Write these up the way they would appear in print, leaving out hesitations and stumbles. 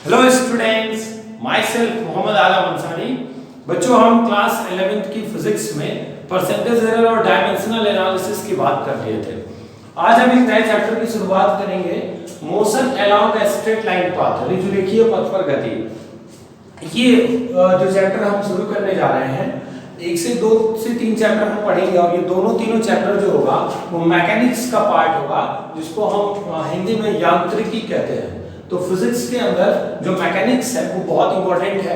Hello students, my self Mohammad Alam Ansari. बच्चों, हम class 11th की फिजिक्स में परसेंटेज एरर और डायमेंशनल एनालिसिस की बात कर रहे थे। आज हम एक नए चैप्टर की शुरुआत करेंगे, motion along a straight line path, रेखीय पथ पर गति। ये जो चैप्टर हम शुरू करने जा रहे हैं, एक से दो से तीन चैप्टर हम पढ़ेंगे और ये तीनों चैप्टर जो होगा वो मैकेनिक्स का पार्ट होगा, जिसको हम हिंदी में यांत्रिकी कहते हैं। तो फिजिक्स के अंदर जो मैकेनिक्स है वो बहुत इंपॉर्टेंट है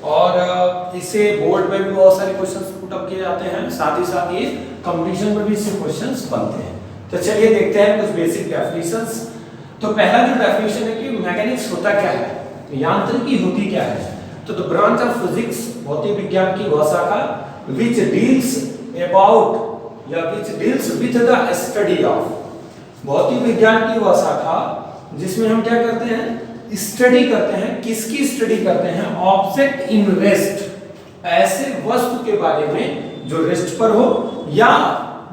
और इससे बोर्ड में भी बहुत सारे क्वेश्चंस पुट अप किए जाते हैं, साथ ही साथ ये कंपटीशन में भी इससे क्वेश्चंस बनते हैं। तो चलिए देखते हैं कुछ बेसिक डेफिनेशंस। तो पहला जो डेफिनेशन है कि मैकेनिक्स होता क्या है, यांत्रिकी होती क्या है। तो द ब्रांच ऑफ फिजिक्स, भौतिक विज्ञान की वह शाखा which deals about या which deals with the study of, भौतिक विज्ञान की वह शाखा जिसमें हम क्या करते हैं, स्टडी करते हैं। किसकी स्टडी करते हैं? ऑब्जेक्ट इन रेस्ट, ऐसे वस्तु के बारे में जो रेस्ट पर हो या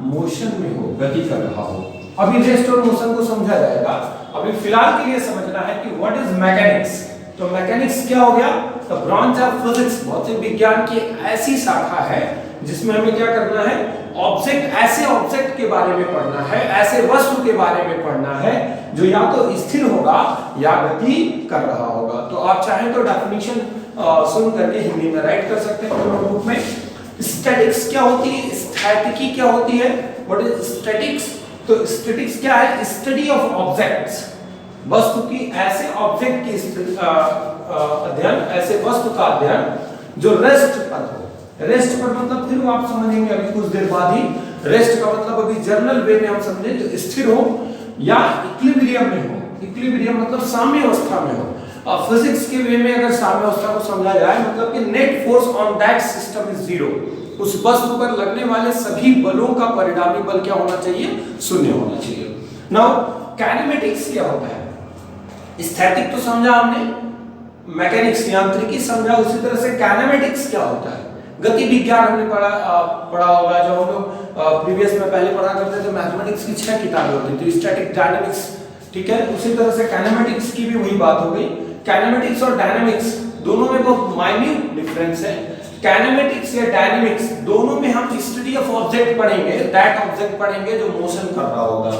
मोशन में हो, गति कर रहा हो। अभी रेस्ट और मोशन को समझा जाएगा, अभी फिलहाल के लिए समझना है कि व्हाट इज मैकेनिक्स। तो मैकेनिक्स क्या हो गया? द ब्रांच ऑफ फिजिक्स, भौतिक विज्ञान की ऐसी शाखा है जिसमें हमें क्या करना है, ऑब्जेक्ट, ऐसे ऑब्जेक्ट के बारे में पढ़ना है, ऐसे वस्तु के बारे में पढ़ना है जो या तो स्थिर होगा या गति कर रहा होगा। तो आप चाहें तो डेफिनेशन सुन करके हिंदी में राइट कर सकते हैं नोटबुक में। स्टैटिक्स क्या होती है, स्थैतिकी क्या होती है, व्हाट इज स्टैटिक्स। तो स्टैटिक्स क्या है? स्टडी ऑफ ऑब्जेक्ट्स, वस्तु की, ऐसे ऑब्जेक्ट की अध्ययन, ऐसे वस्तु का अध्ययन जो रेस्ट पर हो। रेस्ट पर मतलब फिर आप समझेंगे अभी कुछ देर बाद ही। रेस्ट का मतलब अभी जनरल वे में हम समझे तो स्थिर हो या इक्विलिब्रियम में हो। इक्विलिब्रियम मतलब साम्य अवस्था में हो। फिजिक्स के वे में अगर साम्य अवस्था को समझा जाए मतलब कि net force on that system is zero, उस वस्तु पर लगने वाले सभी बलों का परिणामी बल क्या होना चाहिए? शून्य होना चाहिए। नाउ काइनेमेटिक्स क्या होता है? स्थैतिक तो समझा हमने, मैकेनिक्स यांत्रिकी समझा, उसी तरह से काइनेमेटिक्स क्या होता है? गति विज्ञान हमने पढ़ा होगा, जो हम लोग प्रीवियस में पहले पढ़ा करते थे। मैथमेटिक्स की 6 किताबें होती थी, स्टैटिक, डायनामिक्स, ठीक है। उसी तरह से काइनेमेटिक्स की भी वही बात हो गई। काइनेमेटिक्स और डायनामिक्स दोनों में बहुत माइन्यूट डिफरेंस है। काइनेमेटिक्स या डायनामिक्स दोनों में हम स्टडी ऑफ ऑब्जेक्ट पढ़ेंगे, दैट ऑब्जेक्ट पढ़ेंगे जो मोशन कर रहा होगा।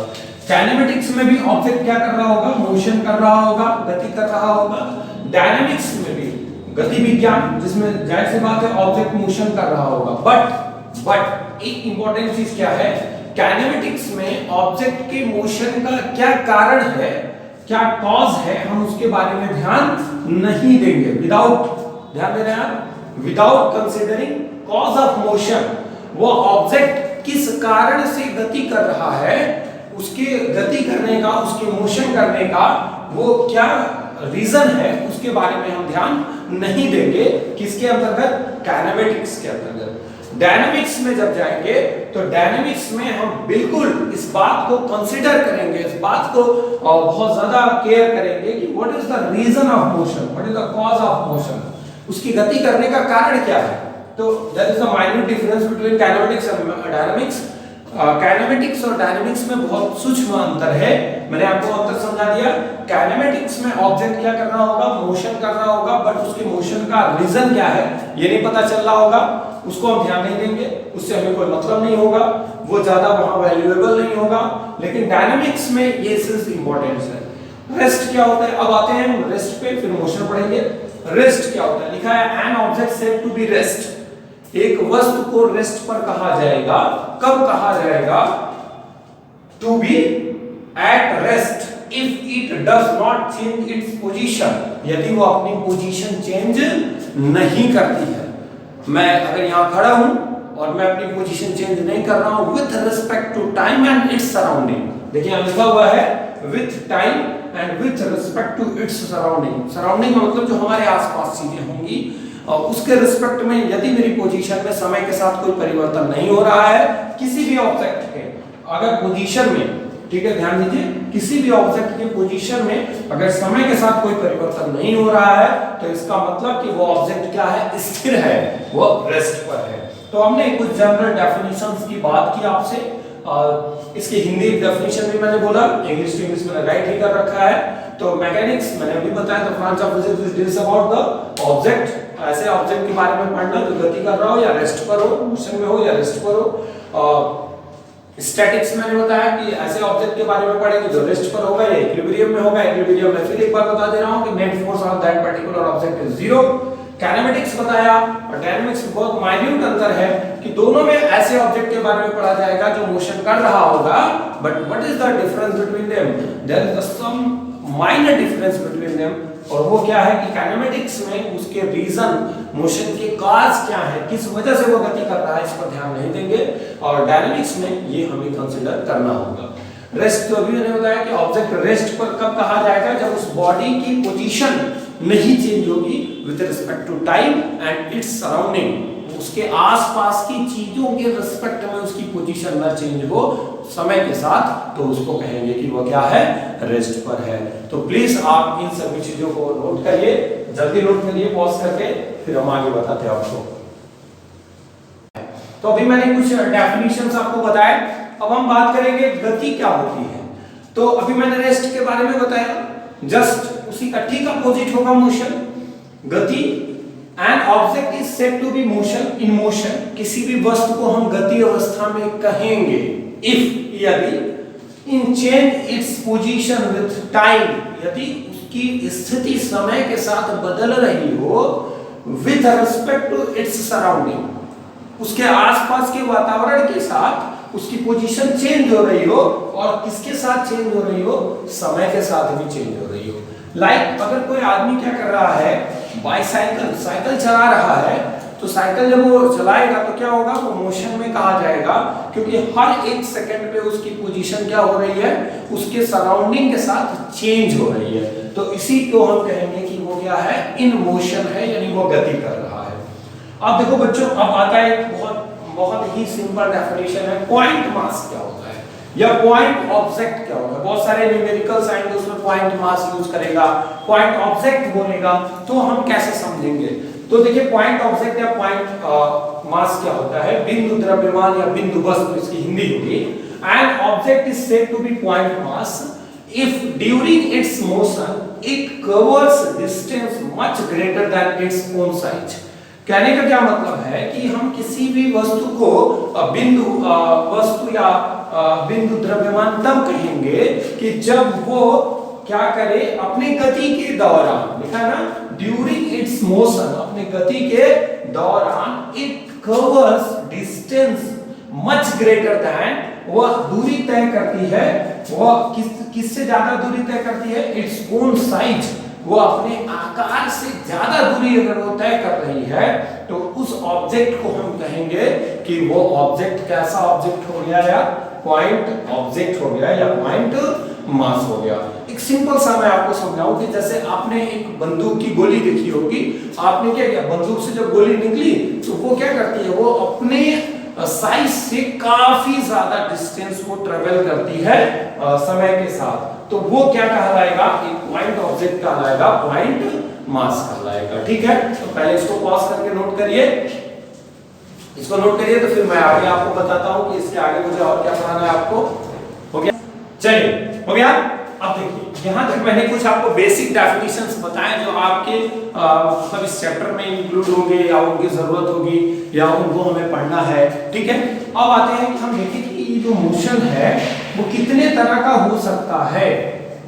काइनेमेटिक्स में भी ऑब्जेक्ट क्या कर रहा होगा? मोशन कर रहा होगा, गति कर रहा होगा। डायनामिक्स में भी गति विज्ञान, जिसमें जाहिर सी बात है ऑब्जेक्ट मोशन कर रहा होगा। बट एक इंपॉर्टेंट चीज क्या है, काइनेमेटिक्स में ऑब्जेक्ट के मोशन का क्या कारण है, क्या कॉज है, हम उसके बारे में ध्यान नहीं देंगे। ध्यान दे रहे हैं आप, without considering cause of motion, वो ऑब्जेक्ट किस कारण से गति कर रहा है, उसके गति करने का, उसके मोशन करने का वो क्या रीजन है, उसके बारे में हम ध्यान नहीं देंगे। किसके अंतर्गत? काइनेमेटिक्स के अंतर्गत। डायनामिक्स में जब जाएंगे तो डायनामिक्स में हम बिल्कुल इस बात को कंसीडर करेंगे, इस बात को बहुत ज्यादा केयर करेंगे कि what is the reason of motion, what is the cause of motion, उसकी गति करने का कारण क्या है। तो that is the minute difference between kinematics and dynamics. Kinematics और डायनामिक्स में बहुत सूक्ष्म अंतर है, मैंने आपको अंतर समझा दिया। काइनेमेटिक्स में ऑब्जेक्ट क्या कर रहा होगा? मोशन कर रहा होगा, बट उसके मोशन का रीजन क्या है ये नहीं पता चल रहा होगा, उसको हम ध्यान नहीं देंगे, उससे हमें कोई मतलब नहीं होगा, वो ज्यादा वहां वैल्यूएबल नहीं होगा। लेकिन डायनामिक्स में ये चीज इंपॉर्टेंट है। रेस्ट क्या होता है? अब आते हैं हम रेस्ट पे, फिर मोशन पढ़ेंगे। रेस्ट क्या होता है? लिखा है an object said to be rest, एक वस्तु को रेस्ट पर कहा जाएगा। कब कहा जाएगा? To be at rest if it does not change its position, यदि वो अपनी पोजीशन चेंज नहीं करती है। मैं अगर यहां खड़ा हूं और मैं अपनी पोजीशन चेंज नहीं कर रहा हूं with respect to time and its surrounding, देखिए यहां लिखा हुआ है with time and with respect to its surrounding. Surrounding मतलब जो हमारे आसपास चीजें होंगी और उसके रिस्पेक्ट में यदि मेरी पोजीशन में समय के साथ कोई परिवर्तन नहीं हो रहा है, किसी भी ऑब्जेक्ट के अगर पोजीशन में, ठीक है ध्यान दीजिए, किसी भी ऑब्जेक्ट के पोजीशन में अगर समय के साथ कोई परिवर्तन नहीं हो रहा है तो इसका मतलब कि वो ऑब्जेक्ट क्या है? स्थिर है, वो रेस्ट पर है। तो हमने कुछ जनरल डेफिनेशंस की बात की आपसे, इसकी हिंदी डेफिनेशन भी मैंने बोला, इंग्लिश टू इंग्लिश मैंने राइट ही कर रखा है। तो मैकेनिक्स मैंने अभी बताया, तो branch of physics deals about the object, ऐसे ऑब्जेक्ट के बारे में पढ़ना जो गति कर रहा हो या रेस्ट पर हो, मोशन में हो या रेस्ट पर हो। स्टैटिक्स मैंने बताया कि ऐसे ऑब्जेक्ट के बारे में पढ़ेंगे जो रेस्ट पर होगा या इक्विलिब्रियम में होगा। इक्विलिब्रियम में फिर एक बार बता दे रहा हूं कि net force on that particular object is zero. Kinematics बताया, और डायनामिक्स में बहुत माइन्यूट अंतर है कि दोनों में ऐसे ऑब्जेक्ट के बारे में पढ़ा जाएगा जो मोशन कर रहा होगा, but what is the difference between them, there is some minor difference between them. और वो क्या है कि काइनेमेटिक्स में उसके रीजन, मोशन के कॉज क्या है, किस वजह से वो गति कर रहा है, इस पर ध्यान नहीं देंगे, और डायनामिक्स में ये हमें कंसीडर करना होगा। रेस्ट तो अभी मैंने बताया कि ऑब्जेक्ट रेस्ट पर कब कहा जाएगा, जब उस बॉडी की पोजीशन नहीं चेंज होगी with respect to time and its surrounding, उसके आसपास की चीजों के रिस्पेक्ट में उसकी पोजीशन न चेंज हो समय के साथ, तो उसको कहेंगे कि वो क्या है, रेस्ट पर है। तो प्लीज आप इन सभी चीजों को नोट करिए, जल्दी नोट करिए पॉज करके, फिर हम आगे बताते हैं आपको। तो अभी मैंने कुछ डेफिनेशंस आपको बताए, अब हम बात करेंगे गति क्या होती है। तो अभी मैंने रेस्ट के बारे में बताया, जस्ट उसी का ठीक अपोजिट होगा मोशन। गति, an object is said to be motion in motion, किसी भी वस्तु को हम गति अवस्था में कहेंगे इफ, यदि in change its position with time, यदि उसकी स्थिति समय के साथ बदल रही हो with respect to its surrounding, उसके आसपास के वातावरण के साथ उसकी पोजीशन चेंज हो रही हो, और किसके साथ चेंज हो रही हो, समय के साथ भी चेंज हो रही हो। लाइक अगर कोई आदमी क्या कर रहा है, बाइसाइकिल, साइकिल चला रहा है, तो साइकिल जब वो चलाएगा तो क्या होगा, वो मोशन में कहा जाएगा, क्योंकि हर एक सेकंड पे उसकी पोजीशन क्या हो रही है, उसके सराउंडिंग के साथ चेंज हो रही है। तो इसी को हम कहेंगे कि वो क्या है, इन मोशन है, यानी वो गति कर रहा है। अब देखो बच्चों, अब आता है एक बहुत ही सिंपल डेफिनेशन है, पॉइंट मास क्या होता है या पॉइंट ऑब्जेक्ट क्या होता है। बहुत सारे न्यूमेरिकल्स आएंगे उसमें पॉइंट मास यूज करेगा, पॉइंट ऑब्जेक्ट बोलेगा, तो हम कैसे समझेंगे। तो देखिए पॉइंट ऑब्जेक्ट या पॉइंट मास क्या होता है, बिंदु द्रव्यमान या बिंदु वस्तु इसकी हिंदी होगी। An object is said to be point mass if during its motion it covers distance much greater than its own size. कहने का क्या मतलब है कि हम किसी भी वस्तु को बिंदु वस्तु या बिंदु द्रव्यमान तब कहेंगे कि जब वो क्या करे, अपनी गति के दौरान, लिखा है ना, ड्यूरिंग इट्स मोशन, अपनी गति के दौरान it covers distance much greater then, वह दूरी तय करती है, वह किससे ज्यादा दूरी तय करती है, इट्स ओन साइज, वो अपने आकार से ज्यादा दूरी अगर वो तय कर रही है, तो उस ऑब्जेक्ट को हम कहेंगे कि वो ऑब्जेक्ट कैसा ऑब्जेक्ट हो गया, या पॉइंट ऑब्जेक्ट हो गया, या पॉइंट मास हो गया। एक सिंपल सा मैं आपको समझाऊं कि जैसे आपने एक बंदूक की गोली देखी होगी, आपने क्या किया, बंदूक से जब गोली निकली तो वो क्या करती है, वो अपने साइज से काफी ज्यादा डिस्टेंस को ट्रेवल करती है समय के साथ, तो वो क्या कहलाएगा, एक पॉइंट ऑब्जेक्ट कहलाएगा, पॉइंट मास कहलाएगा। ठीक है, तो पहले इसको पॉज करके नोट करिए, इसको नोट करिए, तो फिर मैं आगे आपको बताता हूं कि इसके आगे मुझे और क्या पढ़ाना है आपको। हो गया, चलिए हो गया। अब देखिए यहाँ तक मैंने कुछ आपको बेसिक डेफिनेशंस बताए जो आपके मतलब इस चैप्टर में इंक्लूड होंगे या उनकी जरूरत होगी या उनको हमें पढ़ना है। ठीक है, अब आते हैं कि हम देखें कि ये जो मोशन है वो कितने तरह का हो सकता है।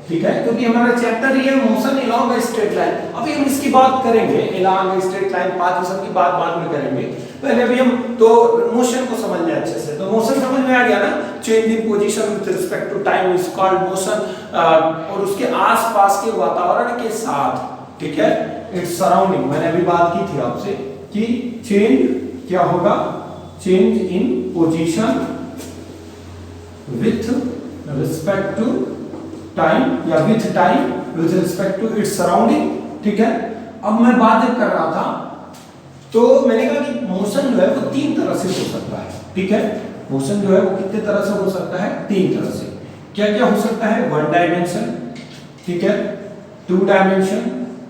ठीक है, क्योंकि हमारा चैप्टर ही है motion along a straight line. अभी हम इसकी बात करेंगे, along a straight line path, सब की बात बाद में करेंगे। पहले अभी हम तो मोशन को समझ लें अच्छे से। तो मोशन समझ में आ गया ना, change in position with respect to time is called motion, और उसके आसपास के वातावरण के साथ, ठीक है, इट्स सराउंडिंग, मैंने अभी बात की थी आपसे कि चेंज क्या होगा, change in position with respect to time या with time with respect to its surrounding. ठीक है, अब मैं बात जब कर रहा था तो मैंने कहा कि मोशन जो है वो तीन तरह से हो सकता है। ठीक है, मोशन जो है वो कितने तरह से हो सकता है, तीन तरह से। क्या क्या हो सकता है, वन डायमेंशन, ठीक है, टू डायमेंशन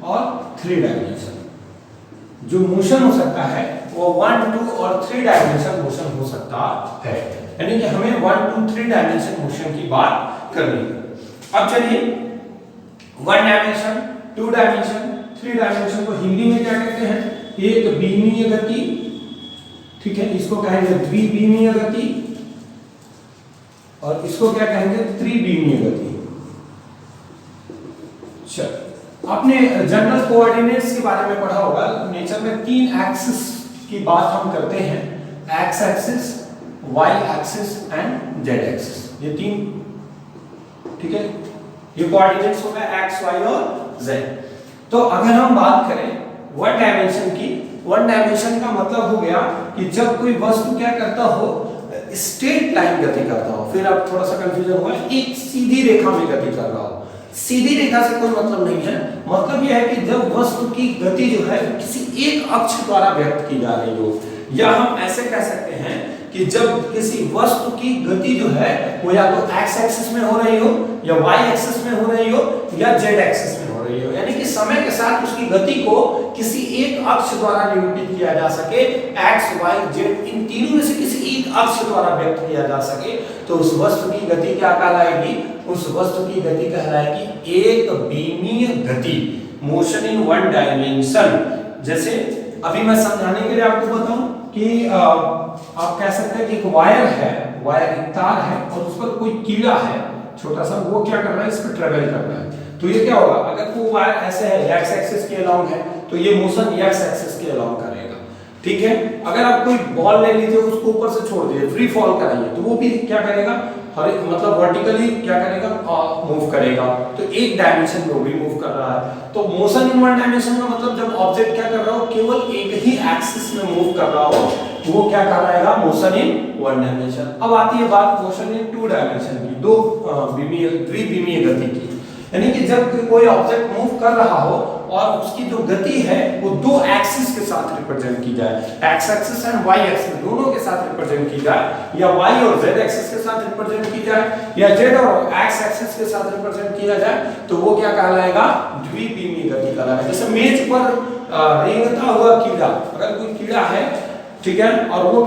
और थ्री डायमेंशन। जो मोशन हो सकता है वो 1, 2 और 3 डायमेंशन मोशन हो सकता है, यानी कि हमें 1, 2, 3 डायमेंशन मोशन की बात करनी है। अब चलिए one dimension, two dimension, three dimension को हिंदी में क्या कहते हैं? एक विमीय गति, ठीक है, इसको कहेंगे द्विविमीय गति, और इसको क्या कहेंगे? त्रिविमीय गति। चलो, आपने जनरल कोऑर्डिनेट्स के बारे में पढ़ा होगा। नेचर में तीन एक्सिस की बात हम करते हैं, X axis, Y axis and Z axis. ये तीन, ठीक है, ये कोऑर्डिनेट्स हो गए एक्स, वाई और जेड। तो अगर हम बात करें वन डायमेंशन की, वन डायमेंशन का मतलब हो गया कि जब कोई वस्तु क्या करता हो, स्ट्रेट लाइन गति करता हो। फिर आप थोड़ा सा कंफ्यूजन हुआ, एक सीधी रेखा में गति कर रहा हो। सीधी रेखा से कोई मतलब नहीं है, मतलब यह है कि जब वस्तु की गति जो है किसी एक अक्ष द्वारा व्यक्त की जा रही हो, या हम ऐसे कह सकते हैं कि जब किसी वस्तु की गति जो है वो या तो एक्स एक्सिस में हो रही हो, या वाई एक्सिस में हो रही हो, या जेड एक्सिस में हो रही हो, यानी कि समय के साथ उसकी गति को किसी एक अक्ष द्वारा निरूपित किया जा सके, एक्स, वाई, जेड, इन तीनों में से किसी एक अक्ष द्वारा व्यक्त किया जा सके, तो उस वस्तु की गति क्या कहलाएगी? उस वस्तु की गति कहलाएगी एक विमीय गति, मोशन इन वन डायमेंशन। जैसे अभी मैं समझाने के लिए आपको बताऊं कि आप कह सकते हैं कि एक वायर है, वायर एक तार है, और उस पर कोई कीड़ा है छोटा सा, वो क्या कर रहा है? इस पर ट्रेवल कर रहा है। तो ये क्या होगा? अगर वो वायर ऐसे है, एक्स एक्सिस के अलोंग है, तो ये मोशन एक्स एक्सिस के अलोंग करेगा, ठीक है। अगर आप कोई बॉल ले लीजिए, उसको ऊपर से छोड़ दीजिए, फ्री फॉल कराइए, तो वो भी क्या करेगा? मतलब वर्टिकली क्या करेगा? मूव करेगा। तो एक डायमेंशन में वो भी मूव कर रहा है। तो मोशन इन वन डायमेंशन का मतलब जब ऑब्जेक्ट क्या कर रहा हो, केवल एक ही एक्सिस में मूव कर रहा हो, तो वो क्या कहलाएगा? Motion in one dimension. अब आती है बात मोशन इन टू डायमेंशन की, दो द्विविमीय गति की, यानी कि जब कोई ऑब्जेक्ट मूव कर रहा हो और उसकी जो गति है वो दो एक्सिस के साथ रिप्रेजेंट की जाए, X axis and Y axis दोनों के साथ रिप्रेजेंट की जाए, या वाई और जेड एक्सिस के साथ रिप्रेजेंट की जाए, या जेड और एक्स एक्सिस के साथ रिप्रेजेंट किया जाए, तो वो क्या कहलाएगा? द्विविमीय गति कहलाएगा। जैसे मेज पर रेंगता हुआ कीड़ा, अगर कोई कीड़ा है, ठीक है, और वो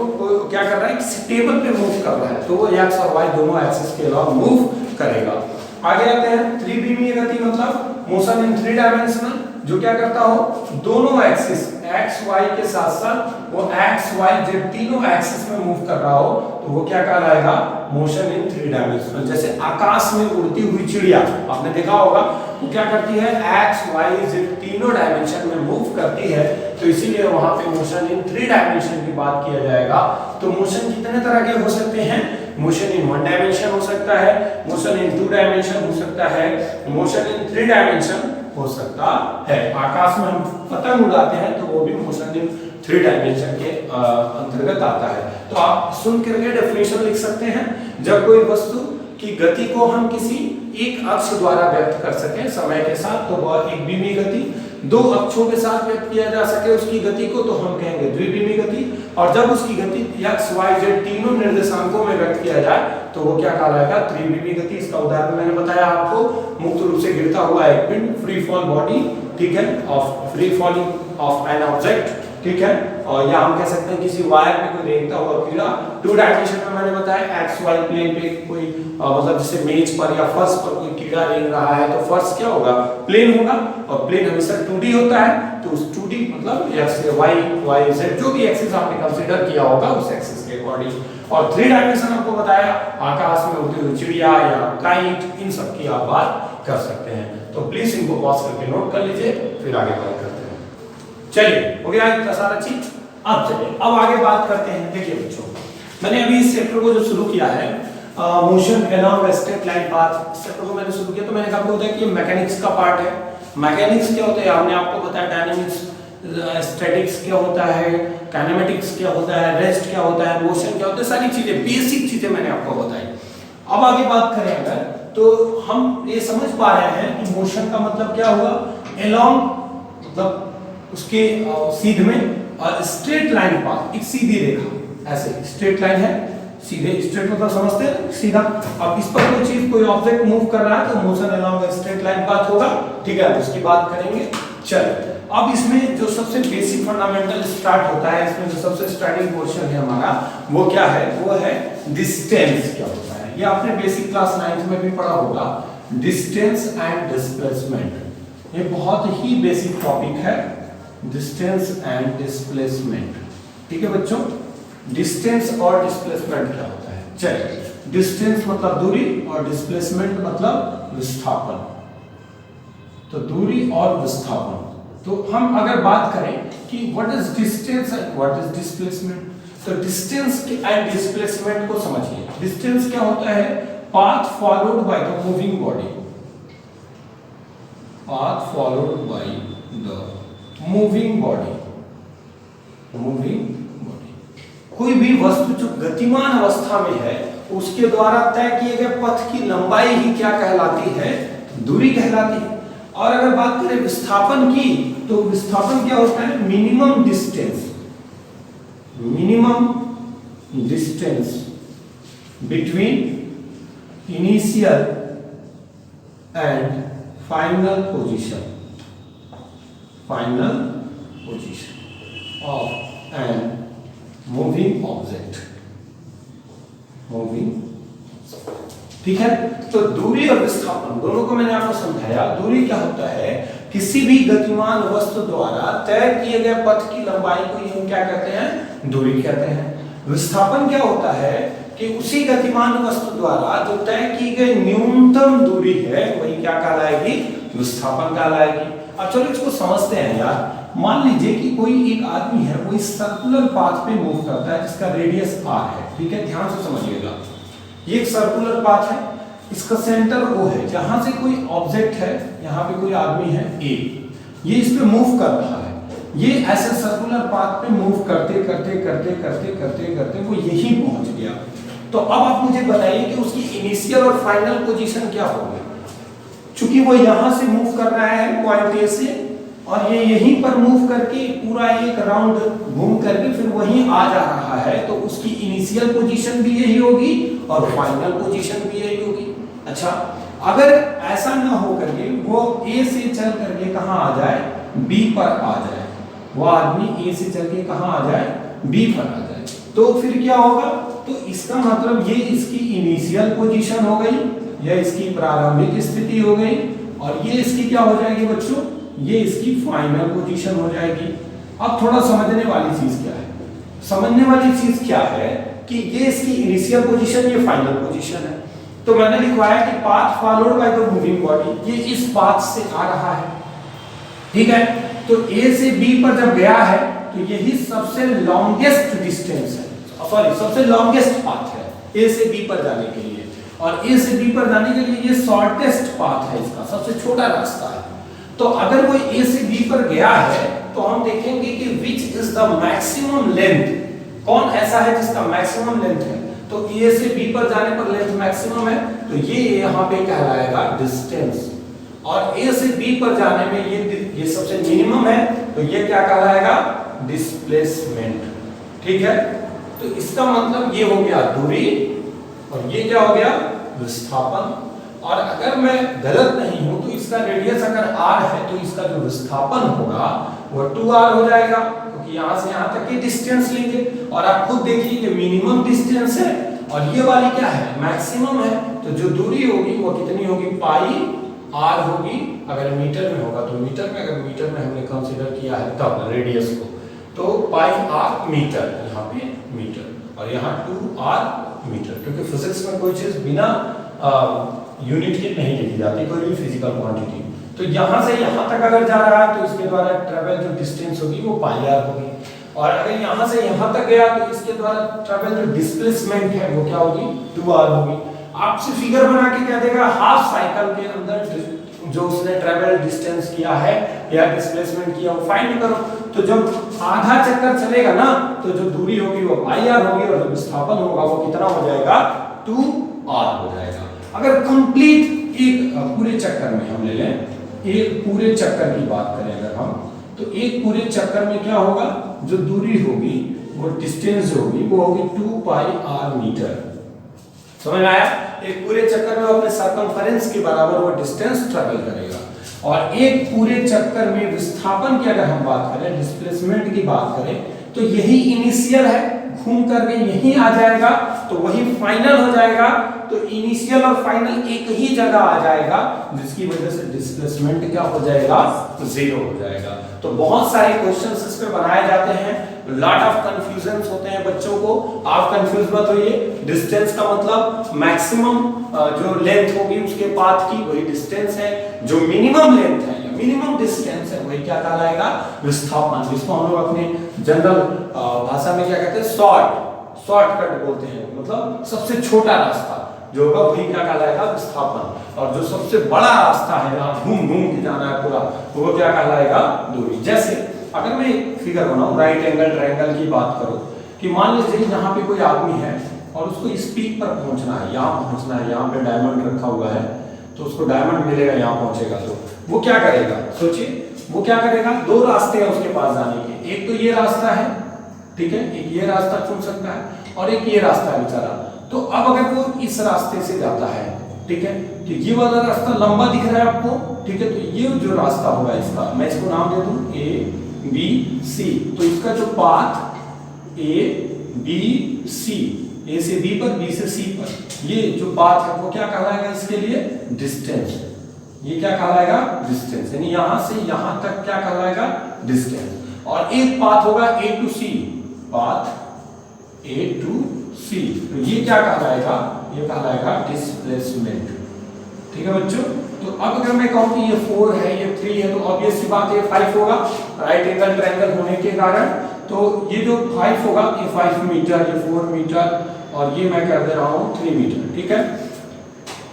क्या कर रहा है? किसी टेबल पे मूव कर रहा है, तो वो एक्स और वाई दोनों एक्सिस के अलावा मूव करेगा। आगे आते हैं त्रिविमीय गति, मतलब मोशन इन थ्री डायमेंशनल, जो क्या करता हो? दोनों एक्सिस एक्स वाई के साथ साथ वो एक्स वाई जेड तीनों एक्सिस में मूव कर रहा हो, तो वो क्या कहलाएगा? Motion in three dimensional. जैसे आकाश में उड़ती हुई चिड़िया, आपने देखा होगा, वो क्या करती है? एक्स वाई जेड तीनों डायमेंशन में मूव करती है, तो इसीलिए वहां पे मोशन इन थ्री डायमेंशन की बात किया जाएगा। तो मोशन कितने तरह के हो सकते हैं? मोशन इन वन डायमेंशन हो सकता है, मोशन इन टू डायमेंशन हो सकता है, मोशन इन थ्री डायमेंशन हो सकता है। आकाश में हम पतंग उड़ाते हैं, तो वो भी मोशन इन थ्री डायमेंशन के अंतर्गत आता है। तो आप सुन करके डेफिनेशन लिख सकते हैं, जब कोई वस्तु की गति को हम किसी एक अक्ष द्वारा व्यक्त कर सके समय के साथ, तो वह एक विमीय गति, दो अक्षों के साथ व्यक्त किया जा सके उसकी गति को, तो हम कहेंगे द्विविमीय गति, और जब उसकी गति एक्स वाई जेड तीनों निर्देशांकों में व्यक्त किया जाए, तो वो क्या कहलाएगा? त्रिविमीय गति। इसका उदाहरण मैंने बताया आपको, मुक्त रूप से गिरता हुआ एक पिंड, फ्री फॉल बॉडी, ठीक है, of free falling of an object, ठीक है, और या हम कह सकते हैं किसी वायर पे कोई रेंगता हुआ कीड़ा। टू डायमेंशन में मैंने बताया एक्स वाई प्लेन पे कोई मतलब जैसे मेज पर या फर्श पर कोई कीड़ा रेंग रहा है, तो फर्श क्या होगा? प्लेन होगा, और प्लेन हमेशा 2D होता है, तो उस 2D मतलब एक्स वाई वाई जेड जो भी एक्सिस आपने कंसीडर किया होगा उस एक्सिस के अकॉर्डिंग। और थ्री डायमेंशन आपको बताया, आकाश में उड़ती हुई चिड़िया या काइट, इन सब की आप बात कर सकते हैं। तो प्लीज इनको पॉज करके नोट कर लीजिए, फिर आगे बात करते हैं। चलिए, हो गया इतना सारा चीज। अब चलिए, अब आगे बात करते हैं। देखिए बच्चों, मैंने अभी इस चैप्टर को जो शुरू किया है, motion along straight line path, chapter को मैंने शुरू किया, तो मैंने आपको बताया कि ये मैकेनिक्स का पार्ट है। मैकेनिक्स क्या होता है हमने आपको बताया, डायनामिक्स, स्टैटिक्स क्या होता है, काइनेमेटिक्स क्या होता है, रेस्ट क्या होता है, मोशन क्या होता है, सारी चीजें बेसिक चीजें मैंने आपको बताई। अब आगे बात करें अगर, तो हम ये समझ पा रहे हैं कि मोशन का मतलब क्या हुआ? अलोंग मतलब उसके सीध में, और स्ट्रेट लाइन पाथ, एक सीधी रेखा, ऐसे स्ट्रेट लाइन है, सीधे स्ट्रेट मतलब समझते हैं सीधा। अब इस पर कोई चीज कोई ऑब्जेक्ट मूव कर रहा है, तो motion along straight line path होगा, ठीक है, उसकी बात करेंगे। चलिए, अब इसमें जो सबसे बेसिक फंडामेंटल स्टार्ट होता है, इसमें जो सबसे स्टार्टिंग पोर्शन है हमारा, वो क्या है? वो है डिस्टेंस क्या होता है। ये आपने बेसिक क्लास 9th में भी पढ़ा होगा डिस्टेंस एंड डिस्प्लेसमेंट। ये बहुत ही बेसिक टॉपिक है, डिस्टेंस एंड डिस्प्लेसमेंट। ठीक है बच्चों, डिस्टेंस और डिस्प्लेसमेंट क्या होता है? चलिए, डिस्टेंस मतलब दूरी और डिस्प्लेसमेंट मतलब विस्थापन। तो दूरी और विस्थापन, तो हम अगर बात करें कि what is distance and what is displacement, तो डिस्टेंस एंड डिस्प्लेसमेंट को समझिए। डिस्टेंस क्या होता है? Path followed by the moving body, path followed by the moving body, moving body. कोई भी वस्तु जो गतिमान अवस्था में है उसके द्वारा तय किए गए पथ की लंबाई ही क्या कहलाती है? दूरी कहलाती है। और अगर बात करें विस्थापन की, तो विस्थापन क्या होता है? Minimum distance, minimum distance between initial and final position, final position of an moving object, moving. ठीक है, तो दूरी और विस्थापन दोनों को मैंने आपको समझाया। दूरी क्या होता है? किसी भी गतिमान वस्तु द्वारा तय किए गए पथ की लंबाई को हम क्या कहते हैं? दूरी कहते हैं। विस्थापन क्या होता है कि उसी गतिमान वस्तु द्वारा जो तय की गई न्यूनतम दूरी है वही क्या कहलाएगी? विस्थापन कहलाएगी। अब चलो इसको समझते हैं यार। मान लीजिए कि कोई एक आदमी है, वो इस सर्कुलर पाथ पे मूव करता है जिसका रेडियस r है। ठीक है, ध्यान से समझिएगा। ये एक सर्कुलर पाथ है, इसका सेंटर O है, जहां से कोई ऑब्जेक्ट है, यहाँ पे कोई आदमी है A, ये इस पे मूव कर रहा है। ये ऐसे सर्कुलर पाथ पे मूव करते करते करते करते करते करते वो यहीं पहुंच गया। तो अब आप मुझे बताइए कि उसकी इनिशियल और फाइनल पोजीशन क्या होगी? चूंकि वो यहां से मूव कर रहा है पॉइंट A से, और ये यहीं पर मूव करके पूरा एक राउंड घूम करके फिर वहीं आ जा रहा है, तो उसकी इनिशियल पोजीशन भी यही होगी और फाइनल पोजीशन भी यही होगी। अच्छा, अगर ऐसा ना हो करके वो A से चल करके कहां आ जाए? B पर आ जाए, वो आदमी A से चल के कहां आ जाए? B पर आ जाए, तो फिर क्या होगा? तो इसका मतलब ये इसकी इनिशियल पोजीशन हो गई, या इसकी प्रारंभिक स्थिति हो गई, और ये इसकी क्या हो जाएगी बच्चों? ये इसकी फाइनल पोजीशन हो जाएगी। अब थोड़ा समझने वाली चीज क्या है? समझने वाली चीज क्या है कि ये इसकी इनिशियल पोजीशन, ये फाइनल पोजीशन है। तो मैंने लिखवाया कि path followed by the moving body, ये इस पाथ से आ रहा है। ठीक है, तो A से B पर जब गया है तो यही सबसे लॉन्गेस्ट डिस्टेंस है, सॉरी सबसे लॉन्गेस्ट पाथ है A से B पर जाने के लिए, और A से B पर जाने के लिए ये शॉर्टेस्ट पाथ है, इसका सबसे छोटा रास्ता है। तो अगर वो A से B पर गया है तो हम देखेंगे कि which is the maximum length, कौन ऐसा है जिसका मैक्सिमम लेंथ है? तो A से B पर जाने पर लेंथ मैक्सिमम है, तो ये यहाँ पे कहलाएगा डिस्टेंस। और A से B पर जाने में ये सबसे मिनिमम है, तो ये क्या कहलाएगा? डिस्प्लेसमेंट। ठीक है, तो इसका मतलब ये हो गया दूरी, और ये क्या हो गया? विस्थापन। और अगर मैं गलत नहीं हूं तो इसका रेडियस अगर r है तो इसका जो विस्थापन होगा वो 2r हो जाएगा, क्योंकि यहां से यहां तक की डिस्टेंस लेंगे। और आप खुद देखिए ये मिनिमम डिस्टेंस है और ये वाली क्या है? मैक्सिमम है। तो जो दूरी होगी वो कितनी होगी? पाई r होगी। अगर मीटर में होगा तो मीटर में, अगर मीटर में हमने कंसीडर किया है तब रेडियस को, तो पाई r मीटर, यहाँ पे मीटर, और यहाँ 2r मीटर। क्योंकि फिजिक्स में कोई चीज बिना यूनिट के नहीं लिखी जाती, कोई भी फिजिकल क्वांटिटी। तो यहां से यहां तक अगर जा रहा है तो इसके द्वारा ट्रेवल जो डिस्टेंस होगी वो पाई r होगी, और अगर यहां से यहां तक गया तो इसके द्वारा ट्रेवल जो डिस्प्लेसमेंट है वो क्या होगी? 2r होगी। आपसे फिगर बना के कह देगा हाफ साइकिल के अंदर जो उसने ट्रेवल डिस्टेंस किया है या डिस्प्लेसमेंट किया वो फाइंड करो। तो जब आधा चक्कर चलेगा ना तो जो दूरी होगी वो पाई r होगी, और जो विस्थापन होगा वो कितना हो जाएगा? 2r हो जाएगा। अगर कंप्लीट एक पूरे चक्कर में हम ले लें, एक पूरे चक्कर की बात करें अगर हम, तो एक पूरे चक्कर में क्या होगा? जो दूरी होगी वो डिस्टेंस जो होगी वो होगी 2 पाई r मीटर। समझ आया? एक पूरे चक्कर में अपने सर्कमफरेंस के बराबर वो डिस्टेंस ट्रेवल करेगा। और एक पूरे चक्कर में विस्थापन की अगर हम बात करें, डिस्प्लेसमेंट की बात करें, तो यही इनिशियल है घूम करके यहीं आ जाएगा तो वही फाइनल हो जाएगा। तो इनिशियल और फाइनल एक ही जगह आ जाएगा, जिसकी वजह से डिस्प्लेसमेंट क्या हो जाएगा, जीरो हो जाएगा। तो बहुत सारे क्वेश्चंस इस पे बनाए जाते हैं, लॉट ऑफ कंफ्यूजन होते हैं बच्चों को। आप कंफ्यूज मत होइए, डिस्टेंस का मतलब मैक्सिमम जो लेंथ होगी उसके पाथ की वही डिस्टेंस है, जो मिनिमम लेंथ है या मिनिमम डिस्टेंस है वही क्या कहलाएगा, विस्थापन, जिसको हम लोग अपने जनरल भाषा में क्या कहते हैं, शॉर्टकट बोलते हैं, मतलब सबसे छोटा रास्ता जो होगा वही क्या कहलाएगा, विस्थापन। और जो सबसे बड़ा रास्ता है जहाँ घूम घूम के जाना है पूरा, वो क्या कहलाएगा, दूरी। जैसे अगर मैं एक फिगर बनाऊं, राइट एंगल ट्रायंगल की बात करूं कि मान लीजिए यहाँ पे कोई आदमी है और उसको इस पीक पर पहुंचना है, यहाँ पहुंचना है, यहाँ पे डायमंड रखा हुआ है तो उसको डायमंड मिलेगा, यहाँ पहुंचेगा तो वो क्या करेगा, सोचिए वो क्या करेगा। दो रास्ते हैं उसके पास जाने के, एक तो ये रास्ता है, ठीक है, एक ये रास्ता चुन सकता है और एक ये रास्ता है बेचारा। तो अब अगर वो इस रास्ते से जाता है, ठीक है, तो ये वाला रास्ता लंबा दिख रहा है आपको, ठीक है, तो ये जो रास्ता होगा इसका, मैं इसको नाम दे दूं ABC, तो इसका जो पाथ ABC, A से B पर, B से C पर, ये जो पाथ है वो क्या कहलाएगा इसके लिए, डिस्टेंस। ये क्या कहलाएगा, डिस्टेंस, यानी यहां से यहां तक क्या कहलाएगा, डिस्टेंस। और एक पाथ होगा A to C, path A to C, तो ये क्या कहलाएगा, ये कहलाएगा डिस्प्लेसमेंट। ठीक है बच्चों, तो अब अगर मैं कहूं कि ये 4 है, ये 3 है, तो ऑब्वियस सी बात है 5 होगा, राइट एंगल ट्रायंगल होने के कारण। तो ये जो 5 होगा, ये 5 मीटर, ये 4 मीटर और ये मैं कर दे रहा हूं 3 मीटर, ठीक है।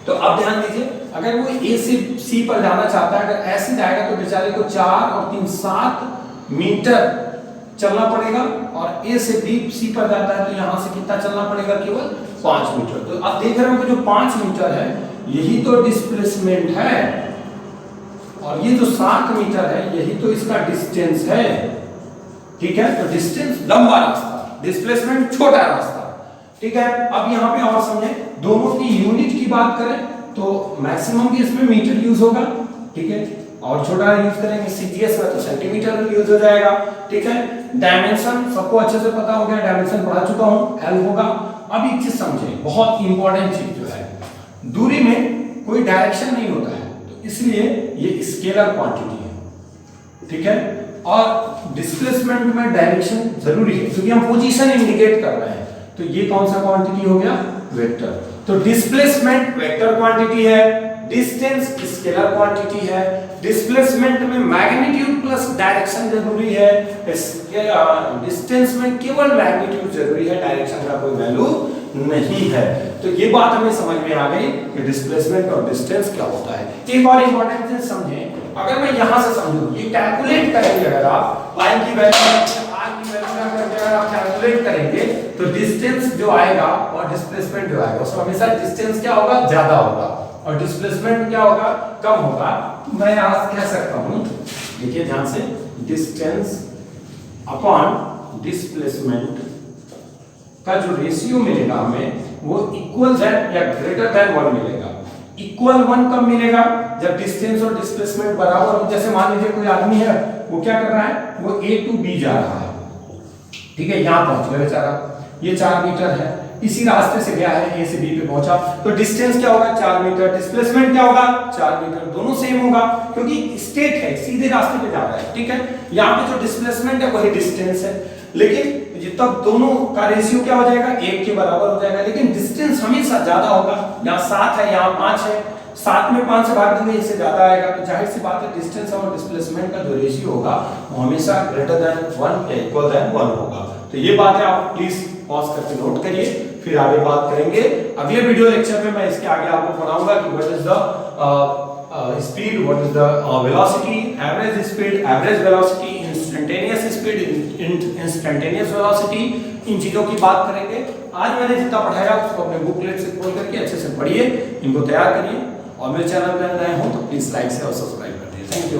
तो अब ध्यान दीजिए, अगर वो A से C पर जाना चाहता है, अगर ऐसे जाएगा तो बेचारे को 4 और 3 7 मीटर चलना पड़ेगा, और A से B C पर जाता है तो यहां से कितना चलना पड़ेगा, केवल 5 मीटर। तो अब देख रहे हो कि जो 5 मीटर है यही तो डिस्प्लेसमेंट है, और ये जो 7 मीटर है यही तो इसका डिस्टेंस है, ठीक है। तो डिस्टेंस लंबा रास्ता, डिस्प्लेसमेंट छोटा रास्ता, ठीक है। अब यहाँ पे और समझे, दोनों की यूनिट की बात करें तो मैक्सिमम भी इसमें मीटर यूज होगा, ठीक है, और छोटा यूज करेंगे सीजीएस में तो सेंटीमीटर यूज हो जाएगा, ठीक है। डायमेंशन सबको अच्छे से पता हो गया, डायमेंशन पढ़ा चुका हूं, एल होगा। अब एक चीज समझे, बहुत इंपॉर्टेंट चीज जो है, दूरी में कोई डायरेक्शन नहीं होता है, तो इसलिए ये स्केलर क्वांटिटी है, ठीक है। और डिस्प्लेसमेंट में डायरेक्शन जरूरी है क्योंकि हम पोजीशन इंडिकेट कर रहे हैं, तो ये कौन सा क्वांटिटी हो गया, वेक्टर। तो डिस्प्लेसमेंट वेक्टर क्वांटिटी है, डिस्टेंस स्केलर क्वांटिटी है। डिस्प्लेसमेंट में मैग्नीट्यूड प्लस डायरेक्शन जरूरी है, डिस्टेंस में केवल मैग्नीट्यूड जरूरी है, डायरेक्शन का कोई वैल्यू नहीं है। तो ये बात हमें समझ में आ गई कि डिस्प्लेसमेंट और डिस्टेंस क्या होता है। एक और इंपॉर्टेंट चीज समझे, अगर मैं यहां से समझूं, ये कैलकुलेट करेंगे, अगर आप y की वैल्यू r की वैल्यू अगर आप कैलकुलेट करेंगे तो डिस्टेंस जो आएगा और डिस्प्लेसमेंट जो आएगा उसमें हमेशा डिस्टेंस क्या होगा, ज्यादा होगा, और डिस्प्लेसमेंट क्या होगा, कम होगा। तो मैं आज कह सकता हूं, देखिए ध्यान से, डिस्टेंस अपॉन डिस्प्लेसमेंट का जो रेशियो मिलेगा हमें वो इक्वल दैट या ग्रेटर दैन 1 मिलेगा। इक्वल 1 कब मिलेगा, जब डिस्टेंस और डिस्प्लेसमेंट बराबर हो। जैसे मान लीजिए कोई आदमी है, वो क्या कर रहा है, वो A to B जा रहा है, ठीक है, यहां पहुंच गया बेचारा, ये 4 मीटर है, इसी रास्ते से गया है, A से B पे पहुंचा, तो डिस्टेंस क्या होगा, 4 मीटर, डिस्प्लेसमेंट क्या होगा, 4 मीटर, दोनों सेम होगा क्योंकि स्ट्रेट है, सीधे रास्ते पे जा रहा है, ठीक है। यहाँ पे जो डिस्प्लेसमेंट है वही डिस्टेंस है, लेकिन तब दोनों का रेशियो क्या हो जाएगा, 1 के बराबर हो जाएगा, लेकिन डिस्टेंस हमेशा ज्यादा होगा। यहाँ 7 है, यहाँ 5 है, 7 में 5 से भाग देंगे, इससे ज्यादा आएगा, तो जाहिर सी बात है डिस्टेंस और डिस्प्लेसमेंट का जो रेशियो होगा वो हमेशा ग्रेटर देन 1 या इक्वल देन 1 होगा। तो ये बात है, आप प्लीज पॉज करके नोट करिए, फिर आगे बात करेंगे। अगले वीडियो लेक्चर में मैं इसके आगे आपको पढ़ाऊंगा कि what is the speed, what is the velocity, average speed, average velocity, instantaneous speed, instantaneous velocity, इन चीजों की बात करेंगे। आज मैंने जितना पढ़ाया उसको अपने बुकलेट से खोल करके अच्छे से पढ़िए, इनको तैयार करिए, और मेरे चैनल पर नए हो तो प्लीज लाइक से और सब्सक्राइब कर दीजिए। Thank you.